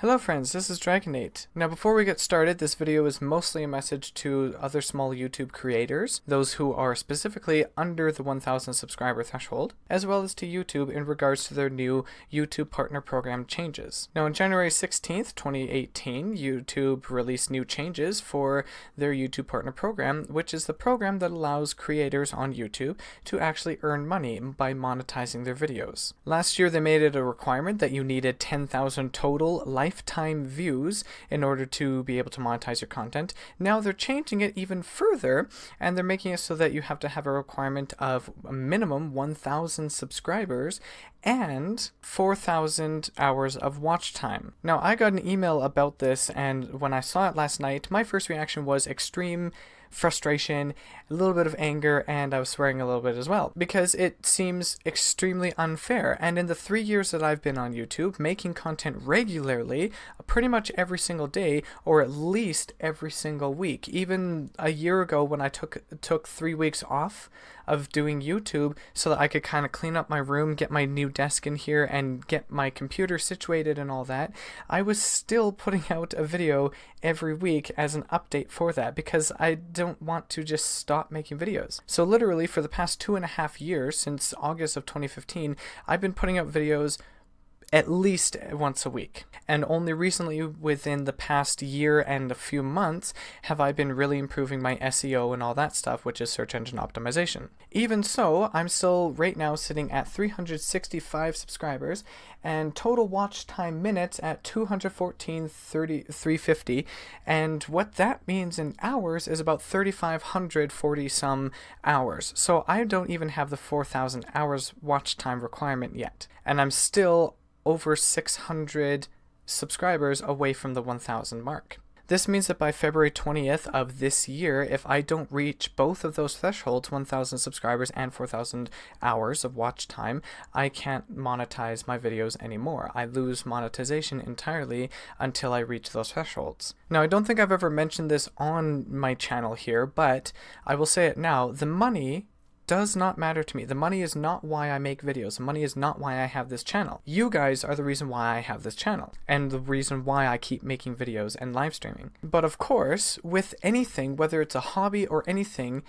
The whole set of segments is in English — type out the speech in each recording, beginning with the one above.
Hello friends, this is DragoNate. Now before we get started, this video is mostly a message to other small YouTube creators, those who are specifically under the 1,000 subscriber threshold, as well as to YouTube in regards to their new YouTube Partner Program changes. Now on January 16th, 2018, YouTube released new changes for their YouTube Partner Program, which is the program that allows creators on YouTube to actually earn money by monetizing their videos. Last year they made it a requirement that you needed 10,000 total lifetime views in order to be able to monetize your content. Now they're changing it even further, and they're making it so that you have to have a requirement of a minimum 1,000 subscribers and 4,000 hours of watch time. Now I got an email about this, and when I saw it last night, my first reaction was extreme frustration, a little bit of anger, and I was swearing a little bit as well, because it seems extremely unfair. And in the 3 years that I've been on YouTube, making content regularly, pretty much every single day, or at least every single week. Even a year ago when I took 3 weeks off of doing YouTube so that I could kind of clean up my room, get my new desk in here, and get my computer situated and all that, I was still putting out a video every week as an update for that, because I don't want to just stop making videos. So literally for the past 2.5 years, since August of 2015, I've been putting out videos at least once a week. And only recently, within the past year and a few months, have I been really improving my SEO and all that stuff, which is search engine optimization. Even so, I'm still right now sitting at 365 subscribers and total watch time minutes at 350, and what that means in hours is about 3,540 some hours. So I don't even have the 4,000 hours watch time requirement yet, and I'm still over 600 subscribers away from the 1,000 mark. This means that by February 20th of this year, if I don't reach both of those thresholds, 1,000 subscribers and 4,000 hours of watch time, I can't monetize my videos anymore. I lose monetization entirely until I reach those thresholds. Now, I don't think I've ever mentioned this on my channel here, but I will say it now. The money does not matter to me. The money is not why I make videos. The money is not why I have this channel. You guys are the reason why I have this channel, and the reason why I keep making videos and live streaming. But of course, with anything, whether it's a hobby or anything,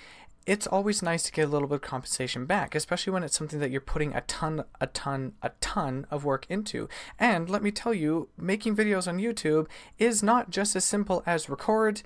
it's always nice to get a little bit of compensation back, especially when it's something that you're putting a ton of work into. And let me tell you, making videos on YouTube is not just as simple as record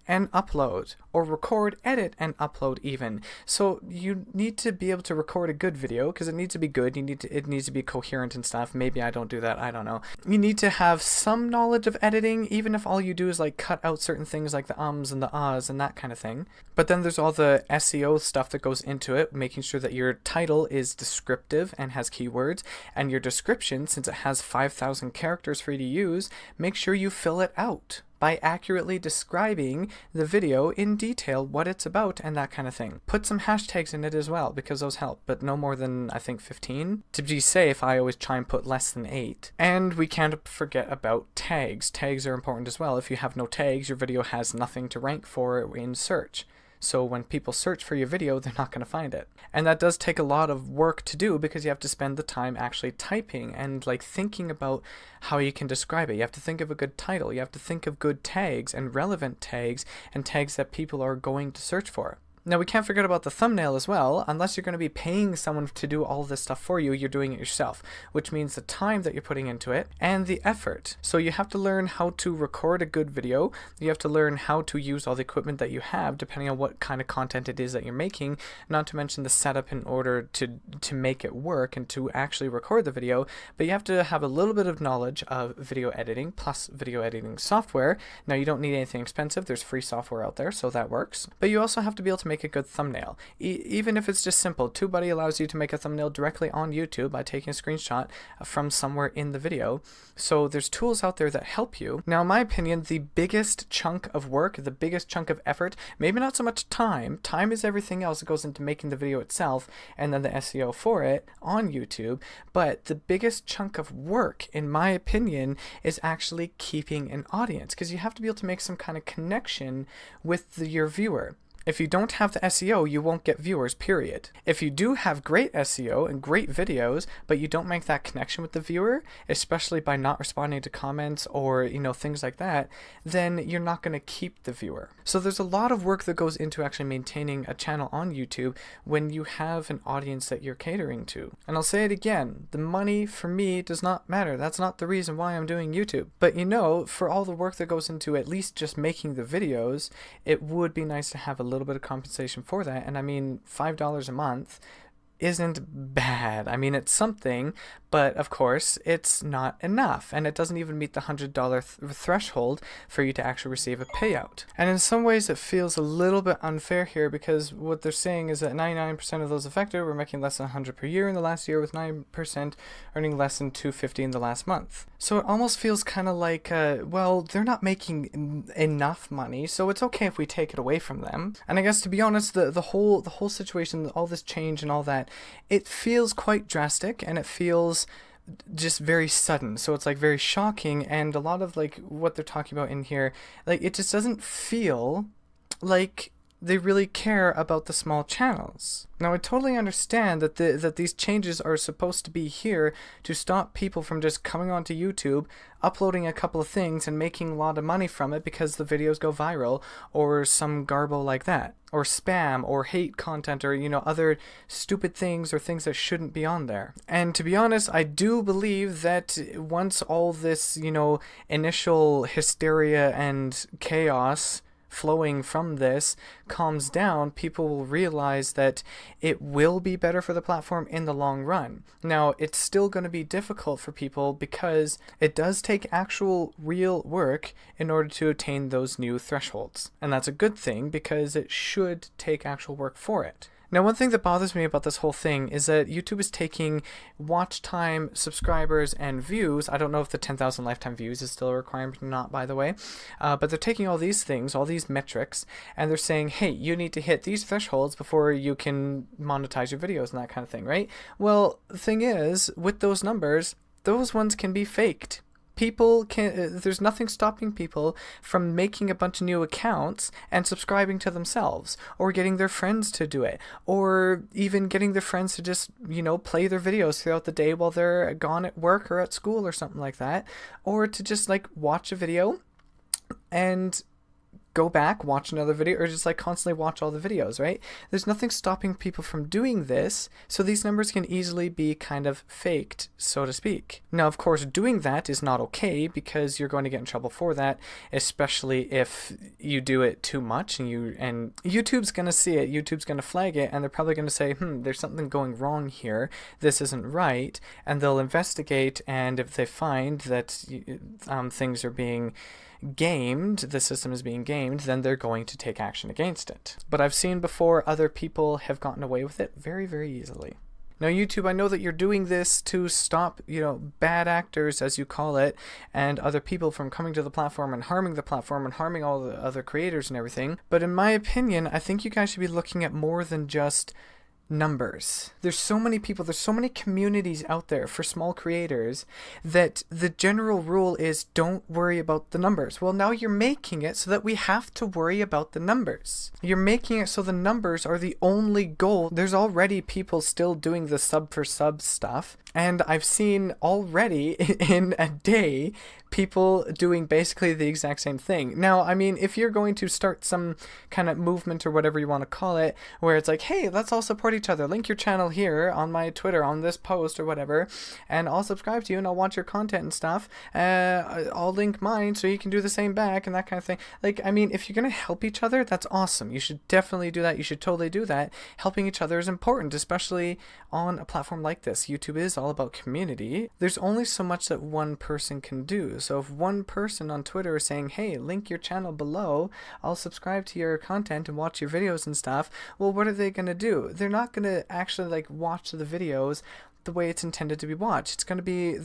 and upload, or record, edit, and upload even. So you need to be able to record a good video, because it needs to be good. It needs to be coherent and stuff. Maybe I don't do that, I don't know. You need to have some knowledge of editing, even if all you do is like cut out certain things like the ums and the ahs and that kind of thing. But then there's all the SEO stuff that goes into it, making sure that your title is descriptive and has keywords, and your description, since it has 5,000 characters for you to use, make sure you fill it out by accurately describing the video in detail, what it's about and that kind of thing. Put some hashtags in it as well, because those help, but no more than, I think, 15. To be safe, I always try and put less than 8. And we can't forget about tags. Tags are important as well. If you have no tags, your video has nothing to rank for in search. So when people search for your video, they're not going to find it. And that does take a lot of work to do, because you have to spend the time actually typing and like thinking about how you can describe it. You have to think of a good title. You have to think of good tags and relevant tags and tags that people are going to search for. Now, we can't forget about the thumbnail as well. Unless you're going to be paying someone to do all this stuff for you, you're doing it yourself, which means the time that you're putting into it and the effort. So you have to learn how to record a good video. You have to learn how to use all the equipment that you have, depending on what kind of content it is that you're making, not to mention the setup in order to make it work and to actually record the video. But you have to have a little bit of knowledge of video editing plus video editing software. Now, you don't need anything expensive. There's free software out there, so that works. But you also have to be able to make a good thumbnail. Even if it's just simple, TubeBuddy allows you to make a thumbnail directly on YouTube by taking a screenshot from somewhere in the video. So there's tools out there that help you. Now, in my opinion, the biggest chunk of work, the biggest chunk of effort, maybe not so much time. Time is everything else that goes into making the video itself and then the SEO for it on YouTube. But the biggest chunk of work, in my opinion, is actually keeping an audience, because you have to be able to make some kind of connection with your viewer. If you don't have the SEO, you won't get viewers, period. If you do have great SEO and great videos, but you don't make that connection with the viewer, especially by not responding to comments or, things like that, then you're not going to keep the viewer. So there's a lot of work that goes into actually maintaining a channel on YouTube when you have an audience that you're catering to. And I'll say it again, the money for me does not matter. That's not the reason why I'm doing YouTube. But for all the work that goes into at least just making the videos, it would be nice to have a little bit of compensation for that. And I mean, $5 a month isn't bad. I mean, it's something, but of course it's not enough, and it doesn't even meet the $100 threshold for you to actually receive a payout. And in some ways it feels a little bit unfair here, because what they're saying is that 99% of those affected were making less than $100 per year in the last year, with 9% earning less than $250 in the last month. So it almost feels kind of like, well, they're not making enough money, so it's okay if we take it away from them. And I guess, to be honest, the whole situation, all this change and all that, it feels quite drastic, and it feels just very sudden. So it's like very shocking, and a lot of like what they're talking about in here, like it just doesn't feel like they really care about the small channels. Now, I totally understand that that these changes are supposed to be here to stop people from just coming onto YouTube, uploading a couple of things and making a lot of money from it because the videos go viral, or some garbo like that, or spam, or hate content, or other stupid things, or things that shouldn't be on there. And to be honest, I do believe that once all this initial hysteria and chaos flowing from this calms down, people will realize that it will be better for the platform in the long run. Now, it's still going to be difficult for people because it does take actual real work in order to attain those new thresholds. And that's a good thing, because it should take actual work for it. Now, one thing that bothers me about this whole thing is that YouTube is taking watch time, subscribers, and views. I don't know if the 10,000 lifetime views is still a requirement or not, by the way. But they're taking all these things, all these metrics, and they're saying, hey, you need to hit these thresholds before you can monetize your videos and that kind of thing, right? Well, the thing is, with those numbers, those ones can be faked. People can, there's nothing stopping people from making a bunch of new accounts and subscribing to themselves, or getting their friends to do it, or even getting their friends to just, play their videos throughout the day while they're gone at work or at school or something like that, or to just like watch a video and go back, watch another video, or just like constantly watch all the videos, right? There's nothing stopping people from doing this, so these numbers can easily be kind of faked, so to speak. Now, of course, doing that is not okay, because you're going to get in trouble for that, especially if you do it too much, and YouTube's going to see it, YouTube's going to flag it, and they're probably going to say, there's something going wrong here, this isn't right, and they'll investigate, and if they find that things are being gamed, the system is being gamed, then they're going to take action against it. But I've seen before other people have gotten away with it very, very easily. Now, YouTube, I know that you're doing this to stop, bad actors, as you call it, and other people from coming to the platform and harming the platform and harming all the other creators and everything. But in my opinion, I think you guys should be looking at more than just numbers. There's so many people, there's so many communities out there for small creators that the general rule is don't worry about the numbers. Well, now you're making it so that we have to worry about the numbers. You're making it so the numbers are the only goal. There's already people still doing the sub for sub stuff, and I've seen already in a day people doing basically the exact same thing. Now, I mean, if you're going to start some kind of movement or whatever you want to call it, where it's like, hey, let's all support each other, link your channel here on my Twitter, on this post or whatever, and I'll subscribe to you and I'll watch your content and stuff, I'll link mine so you can do the same back and that kind of thing. Like, I mean, if you're going to help each other, that's awesome. You should definitely do that. You should totally do that. Helping each other is important, especially on a platform like this. YouTube is all about community. There's only so much that one person can do. So if one person on Twitter is saying, hey, link your channel below, I'll subscribe to your content and watch your videos and stuff, well, what are they going to do? They're not going to actually like watch the videos the way it's intended to be watched. It's going to be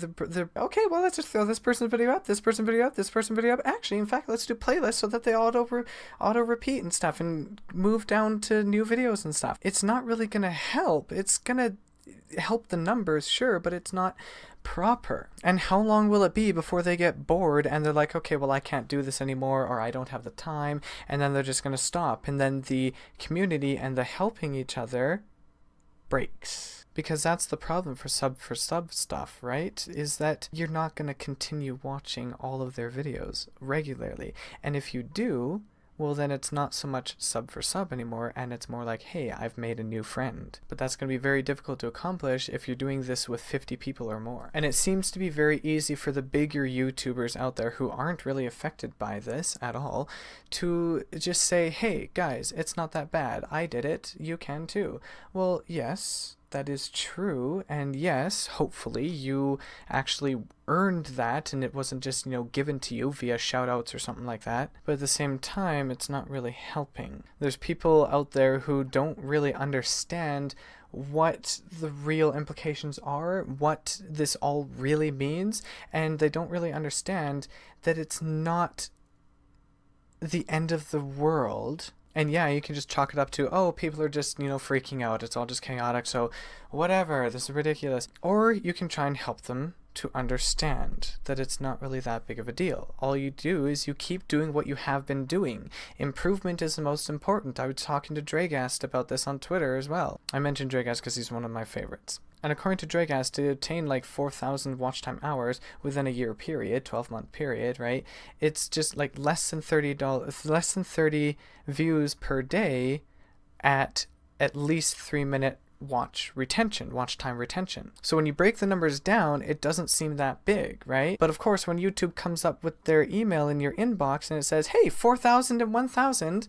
okay, well, let's just throw this person's video up, this person's video up, this person's video up. Actually, in fact, let's do playlists so that they auto repeat and stuff and move down to new videos and stuff. It's not really going to help. It's going to help the numbers, sure, but it's not proper. And how long will it be before they get bored and they're like, okay, well, I can't do this anymore, or I don't have the time, and then they're just going to stop, and then the community and the helping each other breaks. Because that's the problem for sub stuff, right? Is that you're not going to continue watching all of their videos regularly. And if you do, well, then it's not so much sub for sub anymore, and it's more like, hey, I've made a new friend. But that's going to be very difficult to accomplish if you're doing this with 50 people or more. And it seems to be very easy for the bigger YouTubers out there who aren't really affected by this at all to just say, hey, guys, it's not that bad. I did it. You can too. Well, yes, that is true, and yes, hopefully you actually earned that and it wasn't just, given to you via shoutouts or something like that. But at the same time, it's not really helping. There's people out there who don't really understand what the real implications are, what this all really means, and they don't really understand that it's not the end of the world. And yeah, you can just chalk it up to, oh, people are just, freaking out. It's all just chaotic. So whatever, this is ridiculous. Or you can try and help them to understand that it's not really that big of a deal. All you do is you keep doing what you have been doing. Improvement is the most important. I was talking to Dragast about this on Twitter as well. I mentioned Dragast because he's one of my favorites. And according to Dragast, to attain like 4,000 watch time hours within a year period, 12-month period, right? It's just like less than $30 views per day at least 3-minute watch time retention. So when you break the numbers down, it doesn't seem that big, right? But of course, when YouTube comes up with their email in your inbox and it says, hey, 4,000 and 1,000,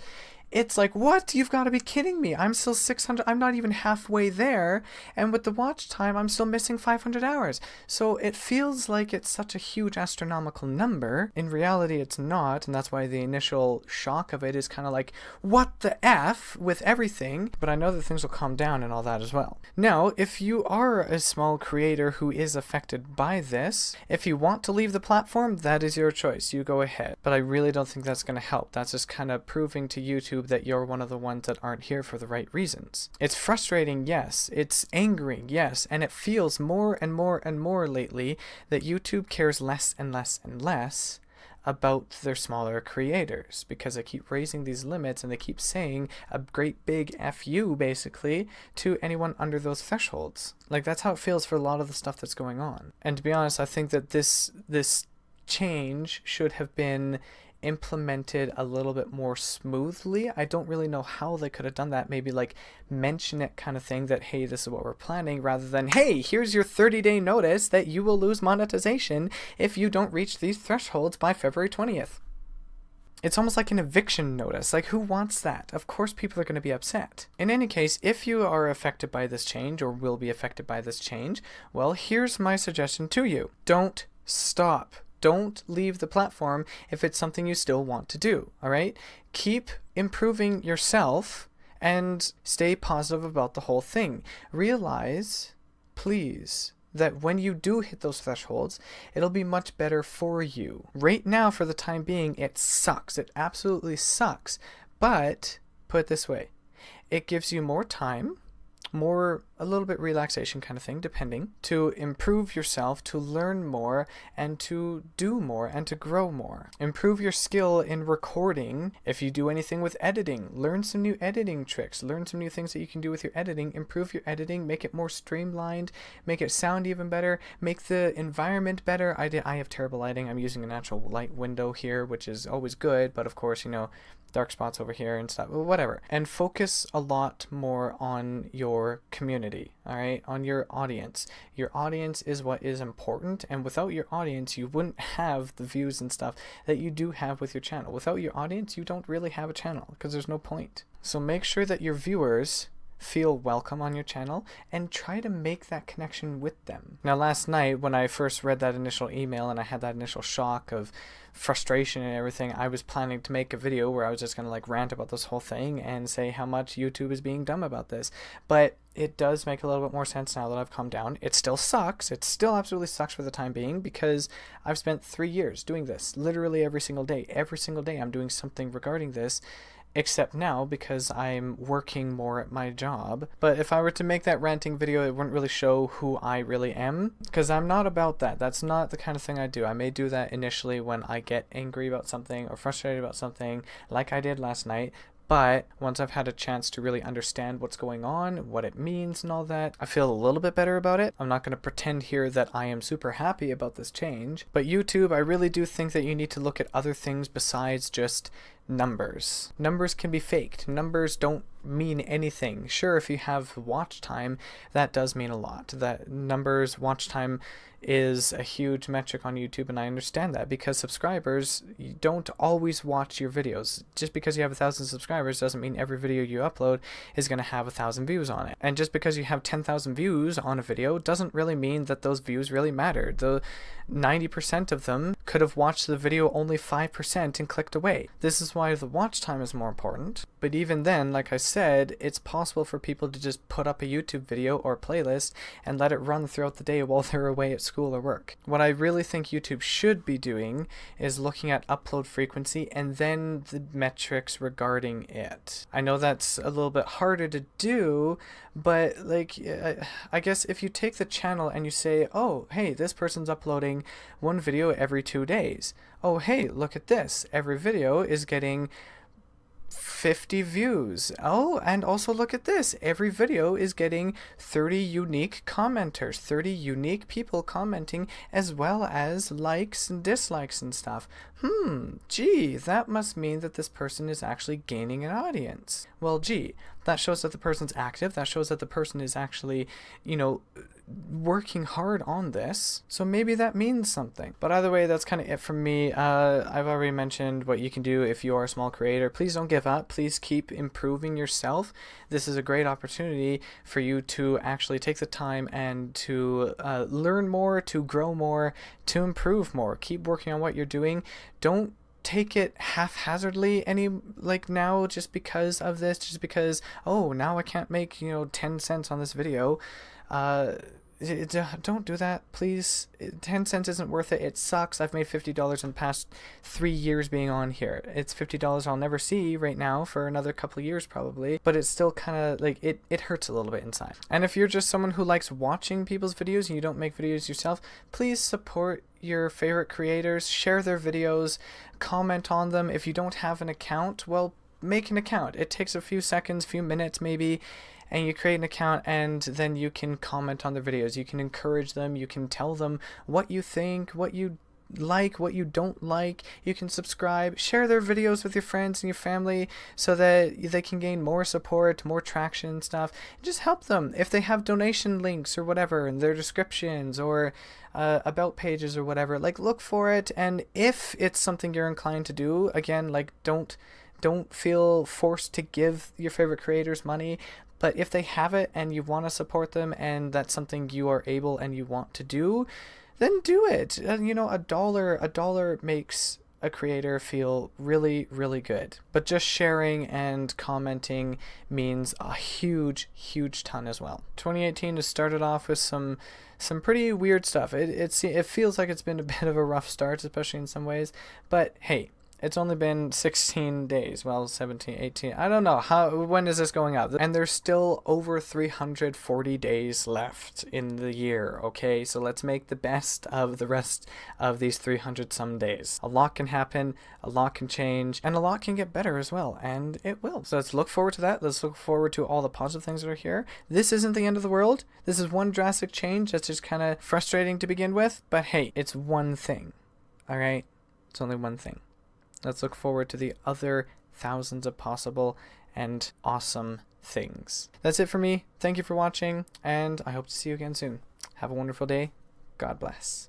it's like, what? You've got to be kidding me. I'm still 600. I'm not even halfway there. And with the watch time, I'm still missing 500 hours. So it feels like it's such a huge astronomical number. In reality, it's not. And that's why the initial shock of it is kind of like, what the F with everything? But I know that things will calm down and all that as well. Now, if you are a small creator who is affected by this, if you want to leave the platform, that is your choice. You go ahead. But I really don't think that's going to help. That's just kind of proving to YouTube that you're one of the ones that aren't here for the right reasons. It's frustrating, yes. It's angering, yes. And it feels more and more and more lately that YouTube cares less and less and less about their smaller creators, because they keep raising these limits and they keep saying a great big FU basically to anyone under those thresholds. Like, that's how it feels for a lot of the stuff that's going on. And to be honest, I think that this change should have been implemented a little bit more smoothly. I don't really know how they could have done that. Maybe like mention it kind of thing, that hey, this is what we're planning, rather than hey, here's your 30-day notice that you will lose monetization if you don't reach these thresholds by February 20th. It's almost like an eviction notice. Like, who wants that? Of course people are going to be upset. In any case, if you are affected by this change or will be affected by this change, well, here's my suggestion to you. Don't stop. Don't leave the platform if it's something you still want to do, all right? Keep improving yourself and stay positive about the whole thing. Realize, please, that when you do hit those thresholds, it'll be much better for you. Right now, for the time being, it sucks. It absolutely sucks. But, put it this way, it gives you more time, a little bit relaxation kind of thing, depending, to improve yourself, to learn more, and to do more, and to grow more. Improve your skill in recording. If you do anything with editing, learn some new editing tricks, learn some new things that you can do with your editing, improve your editing, make it more streamlined, make it sound even better, make the environment better. I have terrible lighting. I'm using a natural light window here, which is always good, but of course, dark spots over here and stuff, whatever. And focus a lot more on your community, all right? On your audience. Your audience is what is important, and without your audience, you wouldn't have the views and stuff that you do have with your channel. Without your audience, you don't really have a channel, because there's no point. So make sure that your viewers feel welcome on your channel and try to make that connection with them. Now, last night when I first read that initial email and I had that initial shock of frustration and everything, I was planning to make a video where I was just going to like rant about this whole thing and say how much YouTube is being dumb about this. But it does make a little bit more sense now that I've calmed down. It still sucks. It still absolutely sucks for the time being, because I've spent 3 years doing this literally every single day. Every single day I'm doing something regarding this. except now because I'm working more at my job. But if I were to make that ranting video, it wouldn't really show who I really am, because I'm not about that. That's not the kind of thing I do. I may do that initially when I get angry about something or frustrated about something, like I did last night. But once I've had a chance to really understand what's going on, what it means and all that, I feel a little bit better about it. I'm not going to pretend here that I am super happy about this change. But YouTube, I really do think that you need to look at other things besides just numbers. Numbers can be faked. Numbers don't mean anything. Sure, if you have watch time, that does mean a lot. That numbers, watch time is a huge metric on YouTube, and I understand that because subscribers don't always watch your videos. Just because you have 1,000 subscribers doesn't mean every video you upload is going to have 1,000 views on it. And just because you have 10,000 views on a video doesn't really mean that those views really matter. The 90% of them could have watched the video only 5% and clicked away. This is why the watch time is more important. But even then, like I said, it's possible for people to just put up a YouTube video or playlist and let it run throughout the day while they're away at school or work. What I really think YouTube should be doing is looking at upload frequency and then the metrics regarding it. I know that's a little bit harder to do, but like I guess if you take the channel and you say, oh hey, this person's uploading one video every 2 days. Oh hey, look at this. Every video is getting 50 views. Oh, and also look at this. Every video is getting 30 unique commenters, 30 unique people commenting, as well as likes and dislikes and stuff. Gee, that must mean that this person is actually gaining an audience. Well, gee, that shows that the person's active. That shows that the person is actually, working hard on this. So maybe that means something. But either way, that's kind of it from me. I've already mentioned what you can do if you are a small creator. Please don't give up. Please keep improving yourself. This is a great opportunity for you to actually take the time and to learn more, to grow more, to improve more. Keep working on what you're doing. Don't take it haphazardly now just because of this, just because, oh, now I can't make 10 cents on this video. Don't do that, please. 10 cents isn't worth it. It sucks. I've made $50 in the past 3 years being on here. It's $50 I'll never see right now for another couple of years probably, but it's still kind of like it hurts a little bit inside. And if you're just someone who likes watching people's videos and you don't make videos yourself, please support your favorite creators, share their videos, comment on them. If you don't have an account, well, make an account. It takes a few seconds, few minutes maybe, and you create an account, and then you can comment on their videos. You can encourage them. You can tell them what you think, what you like, what you don't like. You can subscribe, share their videos with your friends and your family so that they can gain more support, more traction and stuff. Just help them. If they have donation links or whatever in their descriptions or about pages or whatever, look for it. And if it's something you're inclined to do, again, don't feel forced to give your favorite creators money. But if they have it and you want to support them and that's something you are able and you want to do, then do it. A dollar makes a creator feel really, really good. But just sharing and commenting means a huge, huge ton as well. 2018 has started off with some pretty weird stuff. It feels like it's been a bit of a rough start, especially in some ways. But hey, it's only been 16 days, well, 17, 18, I don't know, when is this going out? And there's still over 340 days left in the year, okay? So let's make the best of the rest of these 300 some days. A lot can happen, a lot can change, and a lot can get better as well, and it will. So let's look forward to that. Let's look forward to all the positive things that are here. This isn't the end of the world. This is one drastic change that's just kind of frustrating to begin with, but hey, it's one thing, all right? It's only one thing. Let's look forward to the other thousands of possible and awesome things. That's it for me. Thank you for watching, and I hope to see you again soon. Have a wonderful day. God bless.